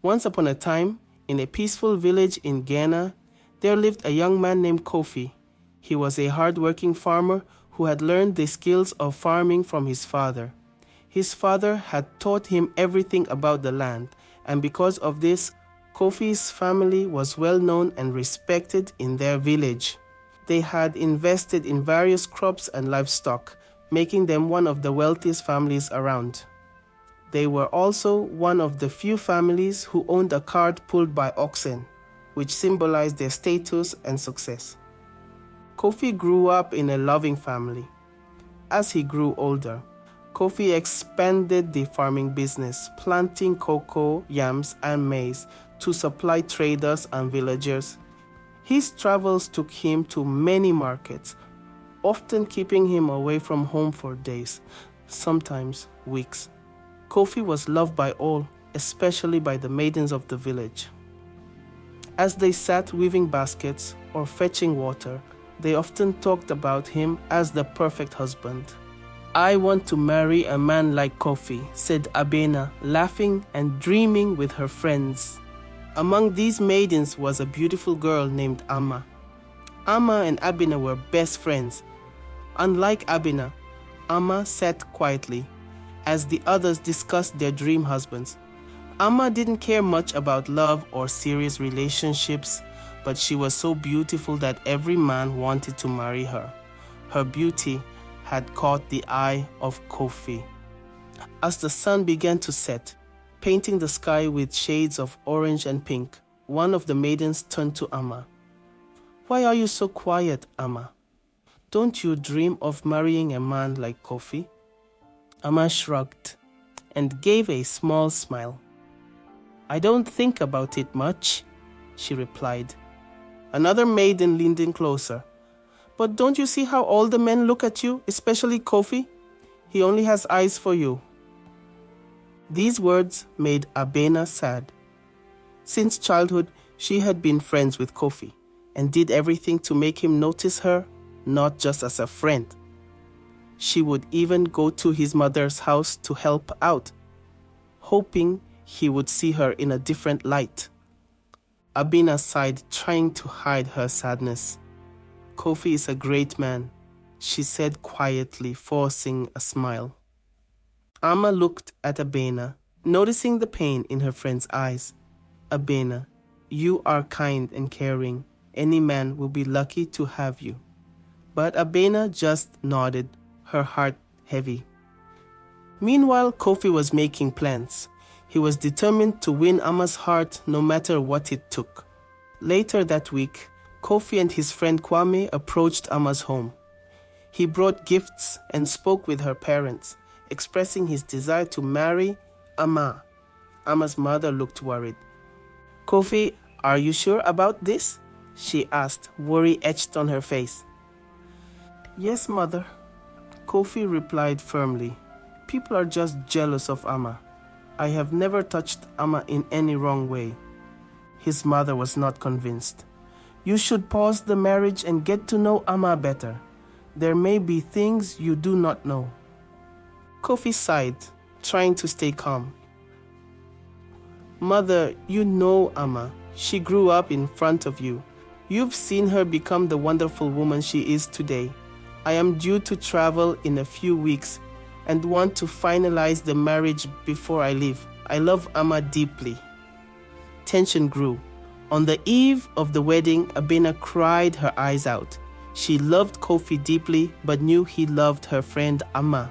Once upon a time, in a peaceful village in Ghana, there lived a young man named Kofi. He was a hard-working farmer who had learned the skills of farming from his father. His father had taught him everything about the land, and because of this, Kofi's family was well known and respected in their village. They had invested in various crops and livestock, making them one of the wealthiest families around. They were also one of the few families who owned a cart pulled by oxen, which symbolized their status and success. Kofi grew up in a loving family. As he grew older, Kofi expanded the farming business, planting cocoa, yams, and maize to supply traders and villagers. His travels took him to many markets, often keeping him away from home for days, sometimes weeks. Kofi was loved by all, especially by the maidens of the village. As they sat weaving baskets or fetching water, they often talked about him as the perfect husband. "I want to marry a man like Kofi," said Abena, laughing and dreaming with her friends. Among these maidens was a beautiful girl named Amma. Amma and Abena were best friends. Unlike Abena, Amma sat quietly as the others discussed their dream husbands. Amma didn't care much about love or serious relationships, but she was so beautiful that every man wanted to marry her. Her beauty had caught the eye of Kofi. As the sun began to set, painting the sky with shades of orange and pink, one of the maidens turned to Amma. "Why are you so quiet, Amma? Don't you dream of marrying a man like Kofi?" Amma shrugged and gave a small smile. "I don't think about it much," she replied. Another maiden leaned in closer. "But don't you see how all the men look at you, especially Kofi? He only has eyes for you." These words made Abena sad. Since childhood, she had been friends with Kofi and did everything to make him notice her, not just as a friend. She would even go to his mother's house to help out, hoping he would see her in a different light. Abena sighed, trying to hide her sadness. "Kofi is a great man," she said quietly, forcing a smile. Amma looked at Abena, noticing the pain in her friend's eyes. "Abena, you are kind and caring. Any man will be lucky to have you." But Abena just nodded, her heart heavy. Meanwhile, Kofi was making plans. He was determined to win Amma's heart no matter what it took. Later that week, Kofi and his friend Kwame approached Amma's home. He brought gifts and spoke with her parents, expressing his desire to marry Amma. Amma's mother looked worried. "Kofi, are you sure about this?" she asked, worry etched on her face. "Yes, mother," Kofi replied firmly. "People are just jealous of Amma. I have never touched Amma in any wrong way." His mother was not convinced. "You should pause the marriage and get to know Amma better. There may be things you do not know." Kofi sighed, trying to stay calm. "Mother, you know Amma. She grew up in front of you. You've seen her become the wonderful woman she is today. I am due to travel in a few weeks and want to finalize the marriage before I leave. I love Amma deeply." Tension grew. On the eve of the wedding, Abena cried her eyes out. She loved Kofi deeply, but knew he loved her friend Amma.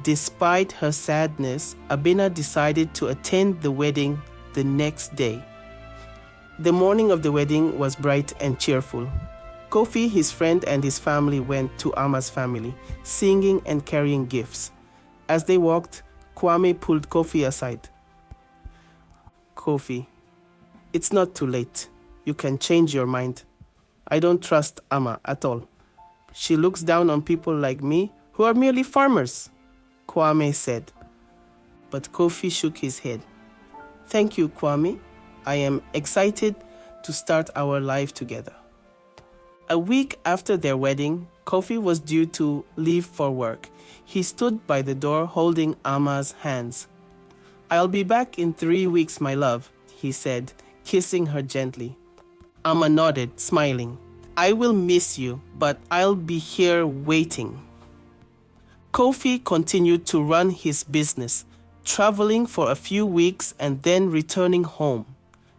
Despite her sadness, Abena decided to attend the wedding the next day. The morning of the wedding was bright and cheerful. Kofi, his friend, and his family went to Amma's family, singing and carrying gifts. As they walked, Kwame pulled Kofi aside. "Kofi, it's not too late. You can change your mind. I don't trust Amma at all. She looks down on people like me who are merely farmers," Kwame said. But Kofi shook his head. "Thank you, Kwame. I am excited to start our life together." A week after their wedding, Kofi was due to leave for work. He stood by the door holding Amma's hands. "I'll be back in 3 weeks, my love," he said, kissing her gently. Amma nodded, smiling. I will miss you, but I'll be here waiting. Kofi continued to run his business, traveling for a few weeks and then returning home.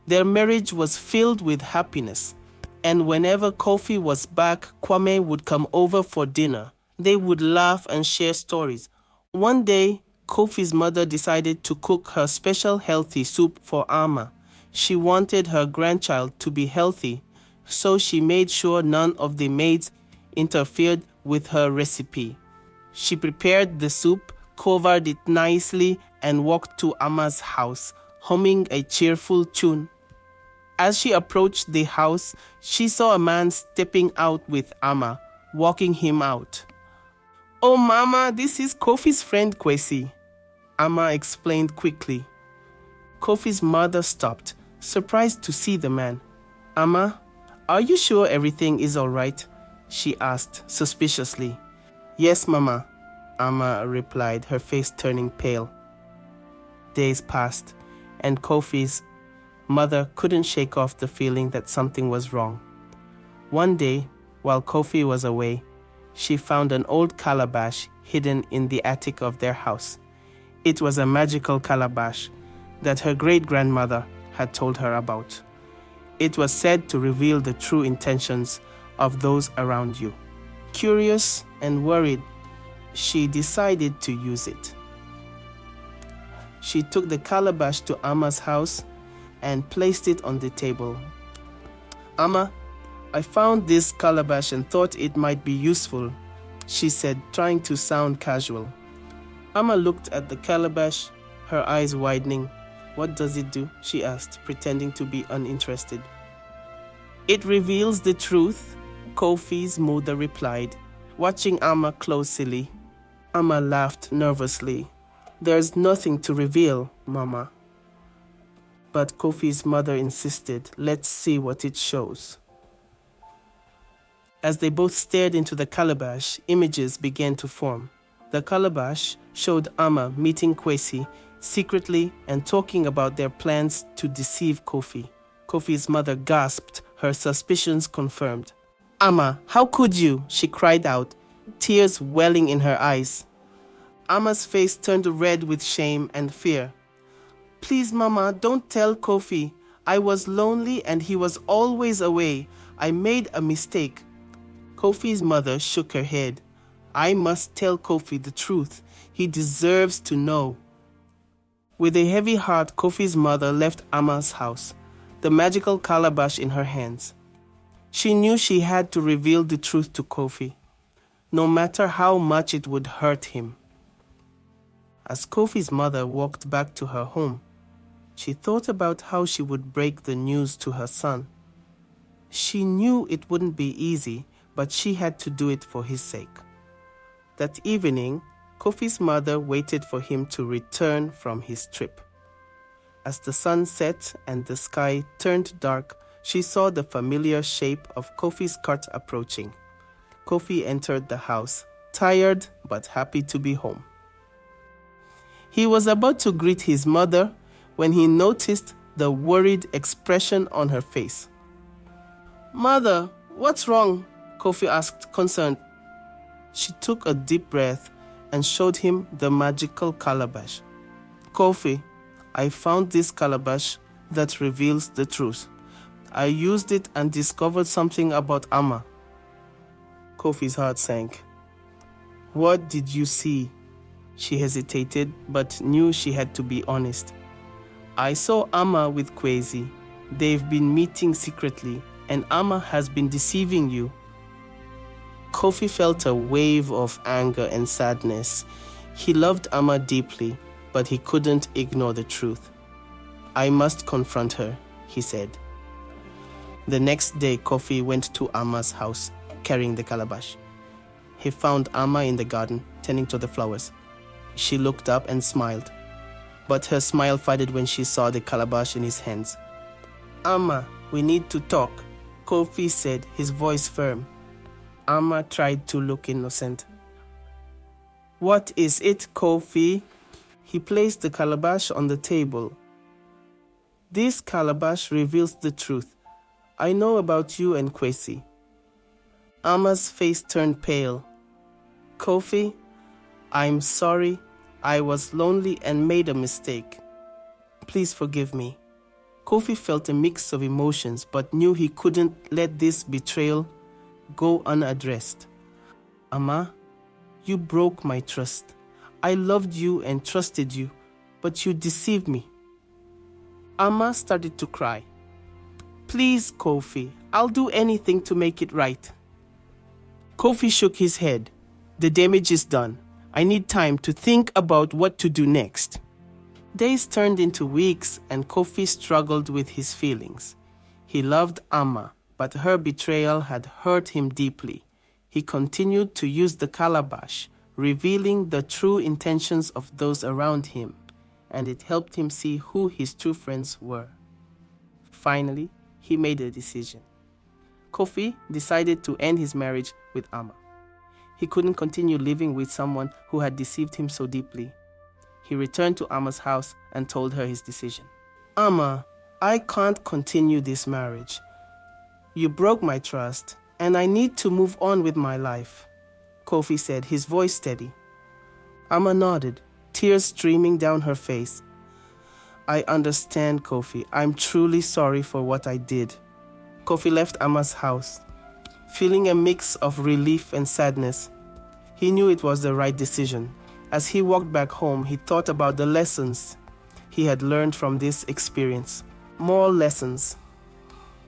Their marriage was filled with happiness, and whenever Kofi was back, Kwame would come over for dinner. They would laugh and share stories. One day, Kofi's mother decided to cook her special healthy soup for Amma. She wanted her grandchild to be healthy, so she made sure none of the maids interfered with her recipe. She prepared the soup, covered it nicely, and walked to Amma's house, humming a cheerful tune. As she approached the house, she saw a man stepping out with Amma, walking him out. Oh, Mama, this is Kofi's friend Kwesi, Amma explained quickly. Kofi's mother stopped, surprised to see the man. Amma, are you sure everything is all right? She asked suspiciously. Yes, Mama, Amma replied, her face turning pale. Days passed, and Kofi's mother couldn't shake off the feeling that something was wrong. One day, while Kofi was away, she found an old calabash hidden in the attic of their house. It was a magical calabash that her great-grandmother had told her about. It was said to reveal the true intentions of those around you. Curious and worried, she decided to use it. She took the calabash to Amma's house and placed it on the table. Amma, I found this calabash and thought it might be useful, she said, trying to sound casual. Amma looked at the calabash, her eyes widening. What does it do? She asked, pretending to be uninterested. It reveals the truth, Kofi's mother replied, watching Amma closely. Amma laughed nervously. There's nothing to reveal, Mama. But Kofi's mother insisted, let's see what it shows. As they both stared into the calabash, images began to form. The calabash showed Amma meeting Kwesi secretly and talking about their plans to deceive Kofi. Kofi's mother gasped, her suspicions confirmed. Amma, how could you? She cried out, tears welling in her eyes. Amma's face turned red with shame and fear. Please, Mama, don't tell Kofi. I was lonely and he was always away. I made a mistake. Kofi's mother shook her head. I must tell Kofi the truth. He deserves to know. With a heavy heart, Kofi's mother left Amma's house, the magical calabash in her hands. She knew she had to reveal the truth to Kofi, no matter how much it would hurt him. As Kofi's mother walked back to her home, she thought about how she would break the news to her son. She knew it wouldn't be easy, but she had to do it for his sake. That evening, Kofi's mother waited for him to return from his trip. As the sun set and the sky turned dark, she saw the familiar shape of Kofi's cart approaching. Kofi entered the house, tired but happy to be home. He was about to greet his mother when he noticed the worried expression on her face. Mother, what's wrong? Kofi asked, concerned. She took a deep breath and showed him the magical calabash. Kofi, I found this calabash that reveals the truth. I used it and discovered something about Amma. Kofi's heart sank. What did you see? She hesitated, but knew she had to be honest. I saw Amma with Kwesi. They've been meeting secretly, and Amma has been deceiving you. Kofi felt a wave of anger and sadness. He loved Amma deeply, but he couldn't ignore the truth. I must confront her, he said. The next day, Kofi went to Amma's house, carrying the calabash. He found Amma in the garden, tending to the flowers. She looked up and smiled, but her smile faded when she saw the calabash in his hands. Amma, we need to talk, Kofi said, his voice firm. Amma tried to look innocent. What is it, Kofi? He placed the calabash on the table. This calabash reveals the truth. I know about you and Kwesi. Amma's face turned pale. Kofi, I'm sorry. I was lonely and made a mistake. Please forgive me. Kofi felt a mix of emotions but knew he couldn't let this betrayal go unaddressed. Amma, you broke my trust. I loved you and trusted you, but you deceived me. Amma started to cry. Please, Kofi, I'll do anything to make it right. Kofi shook his head. The damage is done. I need time to think about what to do next. Days turned into weeks and Kofi struggled with his feelings. He loved Amma, but her betrayal had hurt him deeply. He continued to use the calabash, revealing the true intentions of those around him, and it helped him see who his true friends were. Finally, he made a decision. Kofi decided to end his marriage with Amma. He couldn't continue living with someone who had deceived him so deeply. He returned to Amma's house and told her his decision. Amma, I can't continue this marriage. You broke my trust, and I need to move on with my life, Kofi said, his voice steady. Amma nodded, tears streaming down her face. I understand, Kofi. I'm truly sorry for what I did. Kofi left Amma's house, feeling a mix of relief and sadness. He knew it was the right decision. As he walked back home, he thought about the lessons he had learned from this experience. Moral lessons.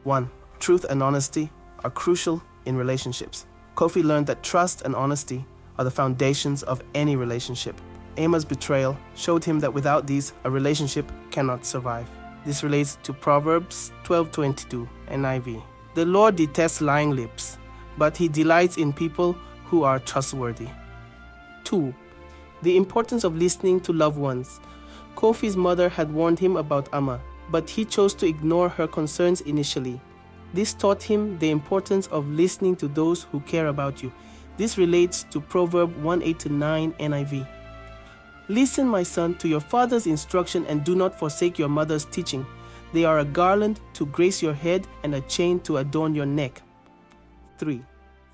1. Truth and honesty are crucial in relationships. Kofi learned that trust and honesty are the foundations of any relationship. Amma's betrayal showed him that without these, a relationship cannot survive. This relates to Proverbs 12:22, NIV. The Lord detests lying lips, but he delights in people who are trustworthy. 2. The importance of listening to loved ones. Kofi's mother had warned him about Amma, but he chose to ignore her concerns initially. This taught him the importance of listening to those who care about you. This relates to Proverb 1:8-9 NIV. Listen, my son, to your father's instruction and do not forsake your mother's teaching. They are a garland to grace your head and a chain to adorn your neck. 3.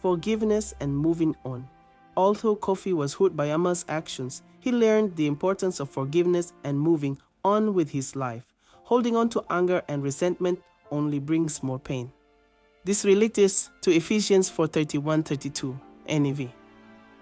Forgiveness and moving on. Although Kofi was hurt by Amma's actions, he learned the importance of forgiveness and moving on with his life. Holding on to anger and resentment only brings more pain. This relates to Ephesians 4:31-32 NEV.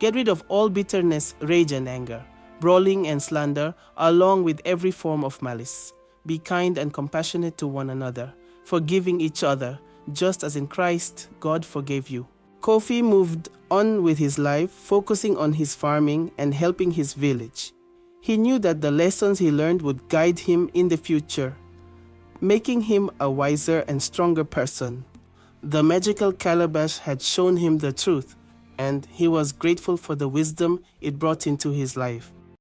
Get rid of all bitterness, rage and anger, brawling and slander, along with every form of malice. Be kind and compassionate to one another, forgiving each other, just as in Christ God forgave you. Kofi moved on with his life, focusing on his farming and helping his village. He knew that the lessons he learned would guide him in the future, making him a wiser and stronger person. The magical calabash had shown him the truth, and he was grateful for the wisdom it brought into his life.